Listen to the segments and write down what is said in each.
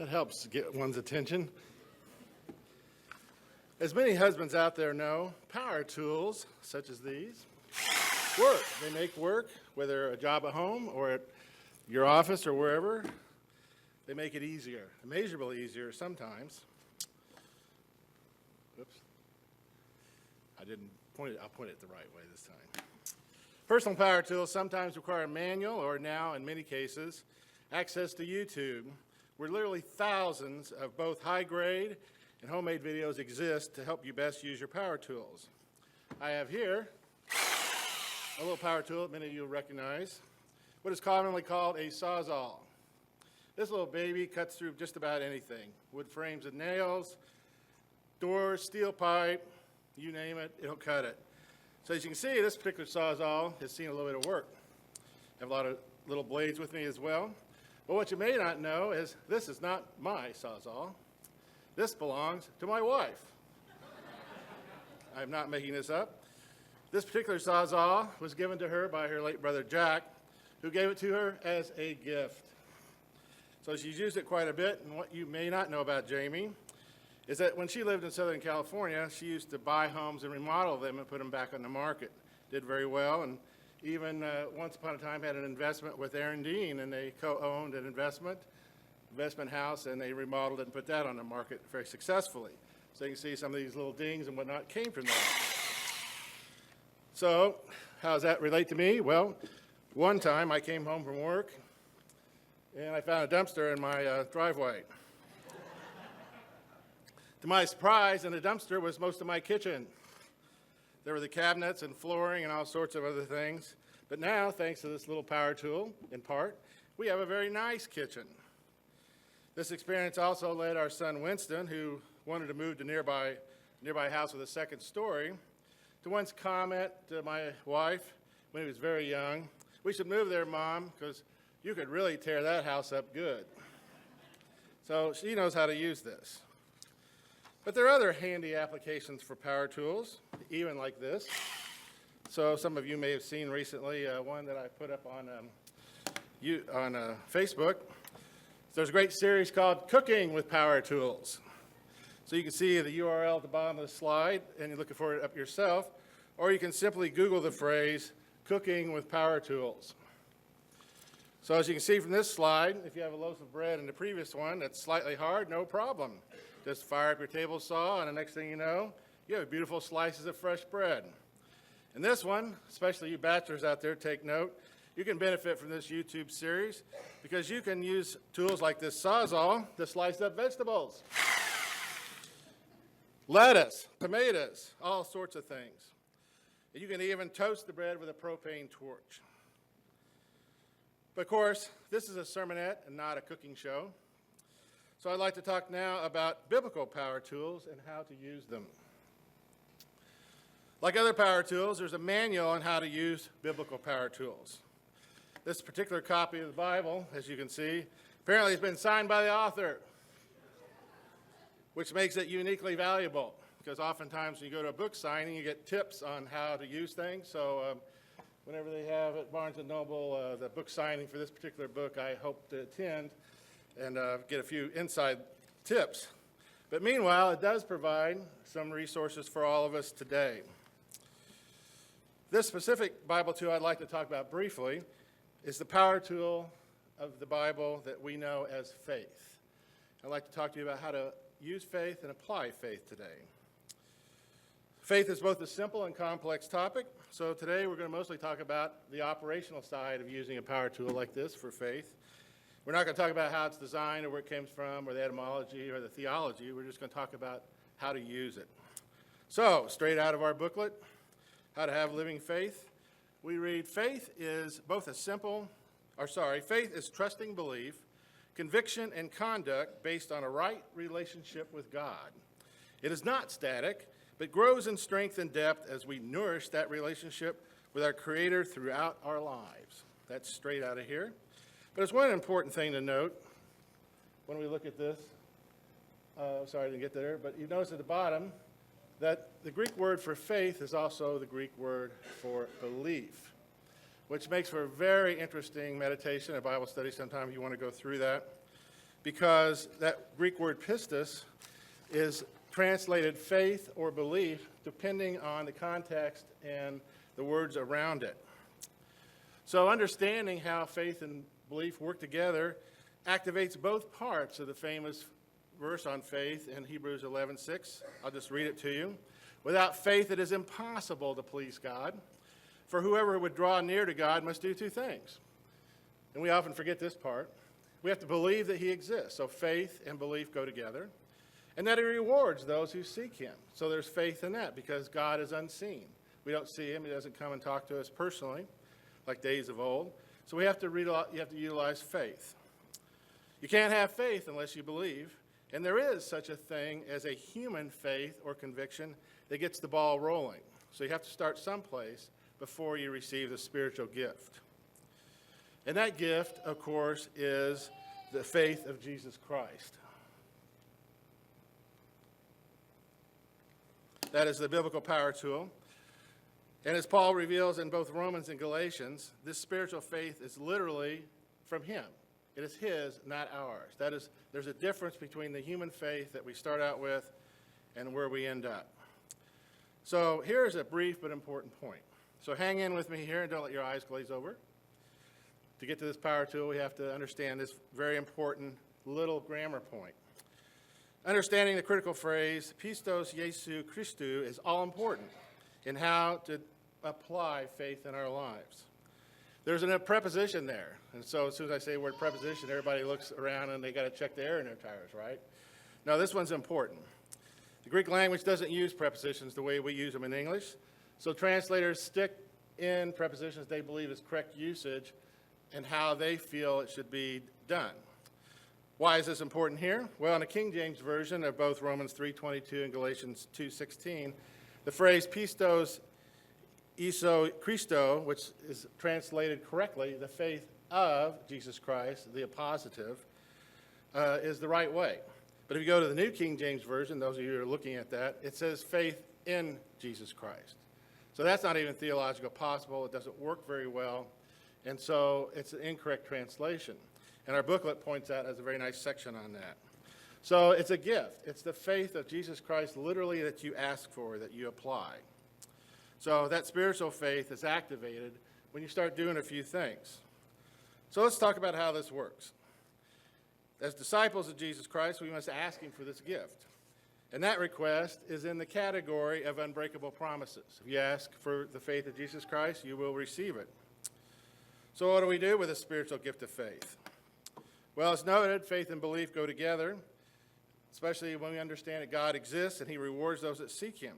That helps get one's attention. As many husbands out there know, power tools, such as these, work. They make work, whether a job at home or at your office or wherever. They make it easier, immeasurably easier sometimes. Oops. I didn't point it. I'll point it the right way this time. Personal power tools sometimes require a manual or now, in many cases, access to YouTube, where literally thousands of both high-grade and homemade videos exist to help you best use your power tools. I have here a little power tool that many of you will recognize, what is commonly called a Sawzall. This little baby cuts through just about anything, wood frames and nails, doors, steel pipe, you name it, it'll cut it. So as you can see, this particular Sawzall has seen a little bit of work. I have a lot of little blades with me as well. But what you may not know is this is not my Sawzall. This belongs to my wife. I'm not making this up. This particular Sawzall was given to her by her late brother Jack, who gave it to her as a gift. So she's used it quite a bit, and what you may not know about Jamie is that when she lived in Southern California, she used to buy homes and remodel them and put them back on the market. Did very well, and even once upon a time had an investment with Aaron Dean, and they co-owned an investment house, and they remodeled it and put that on the market very successfully. So you can see some of these little dings and whatnot came from that. So how does that relate to me? Well, one time I came home from work, and I found a dumpster in my driveway. To my surprise, in the dumpster was most of my kitchen. There were the cabinets and flooring and all sorts of other things. But now, thanks to this little power tool, in part, we have a very nice kitchen. This experience also led our son Winston, who wanted to move to nearby house with a second story, to once comment to my wife when he was very young, "We should move there, Mom, because you could really tear that house up good." So she knows how to use this. But there are other handy applications for power tools, even like this. So some of you may have seen recently one that I put up on Facebook. There's a great series called Cooking with Power Tools. So you can see the URL at the bottom of the slide, and you're looking for it up yourself, or you can simply Google the phrase Cooking with Power Tools. So as you can see from this slide, if you have a loaf of bread in the previous one that's slightly hard, no problem. Just fire up your table saw, and the next thing you know, you have beautiful slices of fresh bread. And this one, especially you bachelors out there, take note. You can benefit from this YouTube series because you can use tools like this Sawzall to slice up vegetables. Lettuce, tomatoes, all sorts of things. And you can even toast the bread with a propane torch. But of course, this is a sermonette and not a cooking show. So I'd like to talk now about biblical power tools and how to use them. Like other power tools, there's a manual on how to use biblical power tools. This particular copy of the Bible, as you can see, apparently has been signed by the author, which makes it uniquely valuable, because oftentimes when you go to a book signing, you get tips on how to use things. So whenever they have at Barnes & Noble the book signing for this particular book, I hope to attend and get a few inside tips. But meanwhile, it does provide some resources for all of us today. This specific Bible tool I'd like to talk about briefly is the power tool of the Bible that we know as faith. I'd like to talk to you about how to use faith and apply faith today. Faith is both a simple and complex topic, so today we're going to mostly talk about the operational side of using a power tool like this for faith. We're not going to talk about how it's designed or where it comes from or the etymology or the theology. We're just going to talk about how to use it. So, straight out of our booklet, How to Have Living Faith, we read, faith is trusting belief, conviction, and conduct based on a right relationship with God. It is not static, but grows in strength and depth as we nourish that relationship with our Creator throughout our lives. That's straight out of here. But there's one important thing to note when we look at this. Sorry, I didn't get there, but you notice at the bottom that the Greek word for faith is also the Greek word for belief, which makes for a very interesting meditation, a Bible study sometime if you want to go through that. because that Greek word pistis is translated faith or belief depending on the context and the words around it. So understanding how faith and belief work together activates both parts of the famous verse on faith in Hebrews 11:6. I'll just read it to you. Without faith it is impossible to please God, for whoever would draw near to God must do two things. And we often forget this part. We have to believe that he exists. So faith and belief go together. And that he rewards those who seek him. So there's faith in that because God is unseen. We don't see him. He doesn't come and talk to us personally like days of old. So you have to utilize faith. You can't have faith unless you believe. And there is such a thing as a human faith or conviction that gets the ball rolling. So you have to start someplace before you receive the spiritual gift. And that gift, of course, is the faith of Jesus Christ. That is the biblical power tool. And as Paul reveals in both Romans and Galatians, this spiritual faith is literally from him. It is his, not ours. That is, there's a difference between the human faith that we start out with and where we end up. So here is a brief but important point. So hang in with me here and don't let your eyes glaze over. To get to this power tool, we have to understand this very important little grammar point. Understanding the critical phrase, pistos Jesu Christou, is all important in how to apply faith in our lives. There's a preposition there. And so as soon as I say the word preposition, everybody looks around and they got to check the air in their tires, right? No, this one's important. The Greek language doesn't use prepositions the way we use them in English. So translators stick in prepositions they believe is correct usage and how they feel it should be done. Why is this important here? Well, in the King James Version of both Romans 3:22 and Galatians 2:16, the phrase pistos Iso Christo, which is translated correctly, the faith of Jesus Christ, the appositive, is the right way. But if you go to the New King James Version, those of you who are looking at that, it says faith in Jesus Christ. So that's not even theologically possible. It doesn't work very well. And so it's an incorrect translation. And our booklet points out as a very nice section on that. So it's a gift. It's the faith of Jesus Christ literally that you ask for, that you apply. So that spiritual faith is activated when you start doing a few things. So let's talk about how this works. As disciples of Jesus Christ, we must ask him for this gift. And that request is in the category of unbreakable promises. If you ask for the faith of Jesus Christ, you will receive it. So what do we do with the spiritual gift of faith? Well, as noted, faith and belief go together, especially when we understand that God exists and he rewards those that seek him.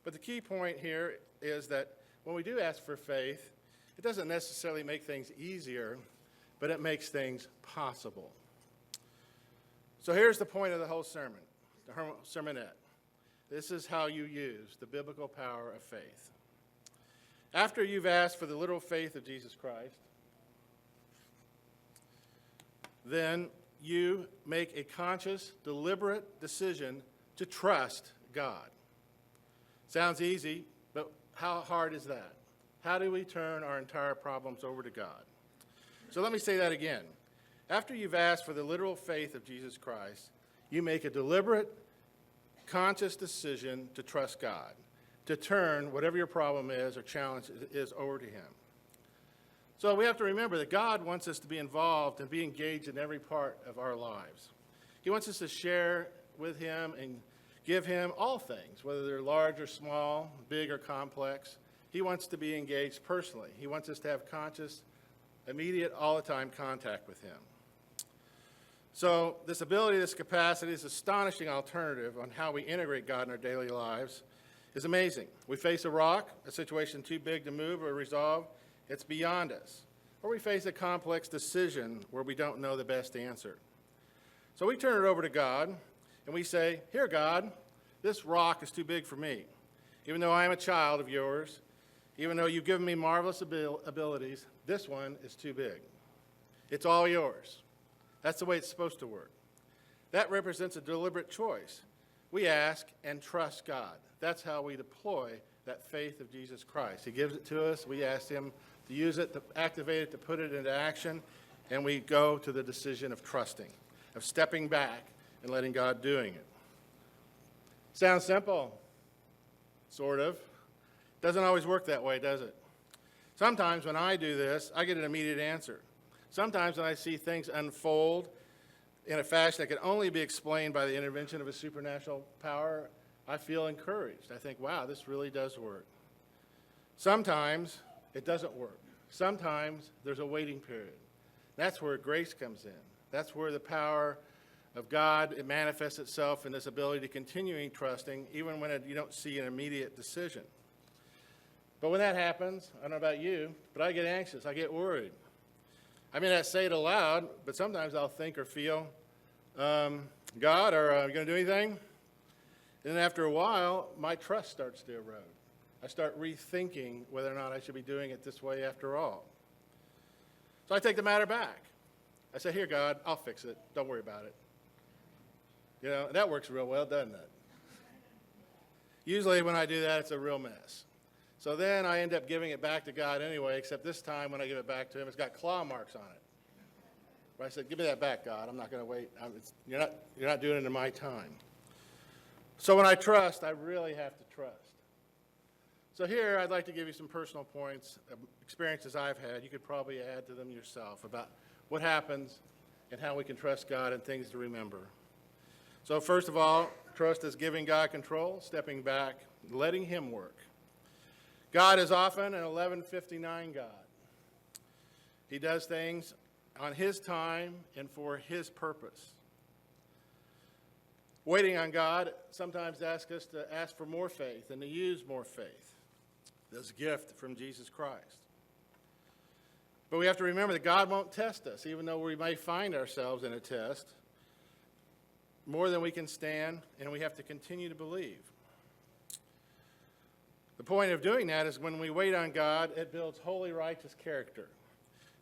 But the key point here is that when we do ask for faith, it doesn't necessarily make things easier, but it makes things possible. So here's the point of the whole sermon, the sermonette. This is how you use the biblical power of faith. After you've asked for the literal faith of Jesus Christ, then you make a conscious, deliberate decision to trust God. Sounds easy, but how hard is that? How do we turn our entire problems over to God? So let me say that again. After you've asked for the literal faith of Jesus Christ, you make a deliberate, conscious decision to trust God, to turn whatever your problem is or challenge is over to him. So we have to remember that God wants us to be involved and be engaged in every part of our lives. He wants us to share with him and give him all things, whether they're large or small, big or complex. He wants to be engaged personally. He wants us to have conscious, immediate, all-the-time contact with him. So this ability, this capacity, this astonishing alternative on how we integrate God in our daily lives is amazing. We face a rock, a situation too big to move or resolve. It's beyond us. Or we face a complex decision where we don't know the best answer. So we turn it over to God, and we say, here, God, this rock is too big for me. Even though I am a child of yours, even though you've given me marvelous abilities, this one is too big. It's all yours. That's the way it's supposed to work. That represents a deliberate choice. We ask and trust God. That's how we deploy that faith of Jesus Christ. He gives it to us. We ask him to use it, to activate it, to put it into action, and we go to the decision of trusting. of stepping back and letting God doing it. Sounds simple, sort of. Doesn't always work that way, does it? Sometimes when I do this, I get an immediate answer. Sometimes when I see things unfold in a fashion that can only be explained by the intervention of a supernatural power, I feel encouraged. I think, wow, this really does work. Sometimes it doesn't work. Sometimes there's a waiting period. That's where grace comes in. That's where the power of God, it manifests itself in this ability to continuing trusting, even when you don't see an immediate decision. But when that happens, I don't know about you, but I get anxious. I get worried. I may not say it aloud, but sometimes I'll think or feel, God, are you going to do anything? And then after a while, my trust starts to erode. I start rethinking whether or not I should be doing it this way after all. So I take the matter back. I say, here, God, I'll fix it. Don't worry about it. You know, that works real well, doesn't it? Usually when I do that, it's a real mess. So then I end up giving it back to God anyway, except this time when I give it back to him, it's got claw marks on it. But I said, give me that back, God. I'm not going to wait. You're not doing it in my time. So when I trust, I really have to trust. So here I'd like to give you some personal points, experiences I've had. You could probably add to them yourself about what happens and how we can trust God and things to remember. So first of all, trust is giving God control, stepping back, letting him work. God is often an 11:59 God. He does things on his time and for his purpose. Waiting on God sometimes asks us to ask for more faith and to use more faith. This gift from Jesus Christ. But we have to remember that God won't test us, even though we may find ourselves in a test, more than we can stand, and we have to continue to believe. The point of doing that is when we wait on God, it builds holy, righteous character.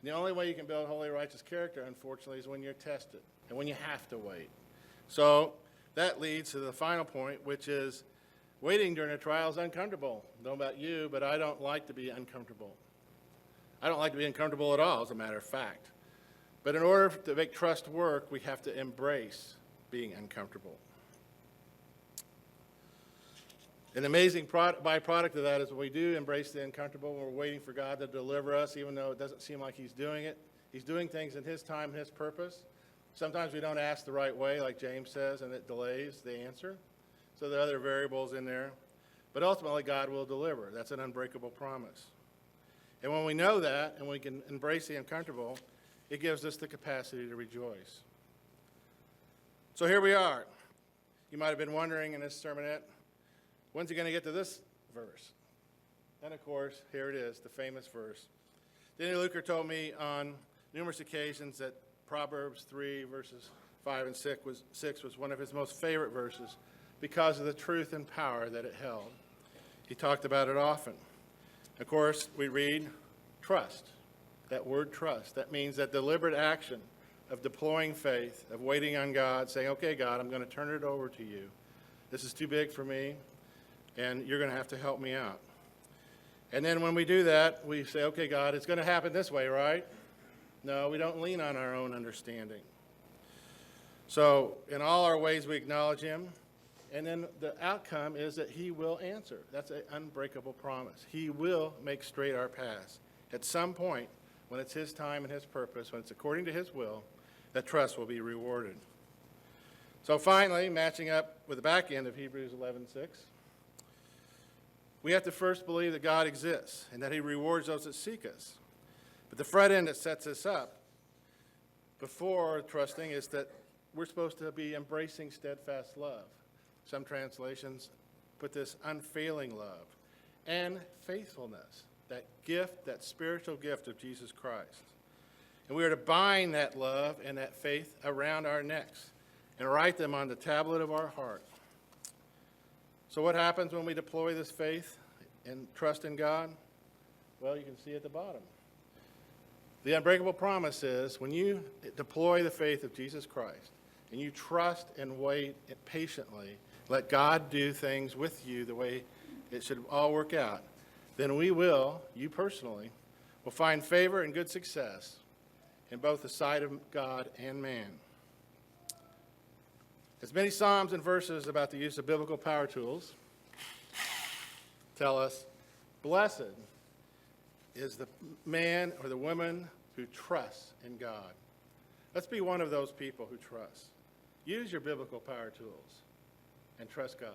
And the only way you can build holy, righteous character, unfortunately, is when you're tested and when you have to wait. So that leads to the final point, which is waiting during a trial is uncomfortable. I don't know about you, but I don't like to be uncomfortable. I don't like to be uncomfortable at all, as a matter of fact. But in order to make trust work, we have to embrace being uncomfortable. An amazing byproduct of that is when we do embrace the uncomfortable, when we're waiting for God to deliver us, even though it doesn't seem like he's doing it. He's doing things in his time and his purpose. Sometimes we don't ask the right way, like James says, and it delays the answer. So there are other variables in there. But ultimately, God will deliver. That's an unbreakable promise. And when we know that, and we can embrace the uncomfortable, it gives us the capacity to rejoice. So here we are. You might have been wondering in this sermonette, when's he going to get to this verse? And of course, here it is, the famous verse. Danny Luker told me on numerous occasions that Proverbs 3, verses 5 and 6 was one of his most favorite verses because of the truth and power that it held. He talked about it often. Of course, we read trust, that word trust. That means that deliberate action of deploying faith, of waiting on God, saying, okay, God, I'm going to turn it over to you. This is too big for me, and you're going to have to help me out. And then when we do that, we say, okay, God, it's going to happen this way, right? No, we don't lean on our own understanding. So in all our ways, we acknowledge him. And then the outcome is that he will answer. That's an unbreakable promise. He will make straight our paths. At some point, when it's his time and his purpose, when it's according to his will, that trust will be rewarded. So finally, matching up with the back end of Hebrews 11:6, we have to first believe that God exists and that he rewards those that seek us. But the front end that sets us up before trusting is that we're supposed to be embracing steadfast love. Some translations put this unfailing love and faithfulness, that gift, that spiritual gift of Jesus Christ. And we are to bind that love and that faith around our necks and write them on the tablet of our heart. So what happens when we deploy this faith and trust in God? Well, you can see at the bottom. The unbreakable promise is when you deploy the faith of Jesus Christ and you trust and wait patiently, let God do things with you the way it should all work out, then we will, you personally, will find favor and good success in both the sight of God and man. As many psalms and verses about the use of biblical power tools tell us, blessed is the man or the woman who trusts in God. Let's be one of those people who trust. Use your biblical power tools and trust God.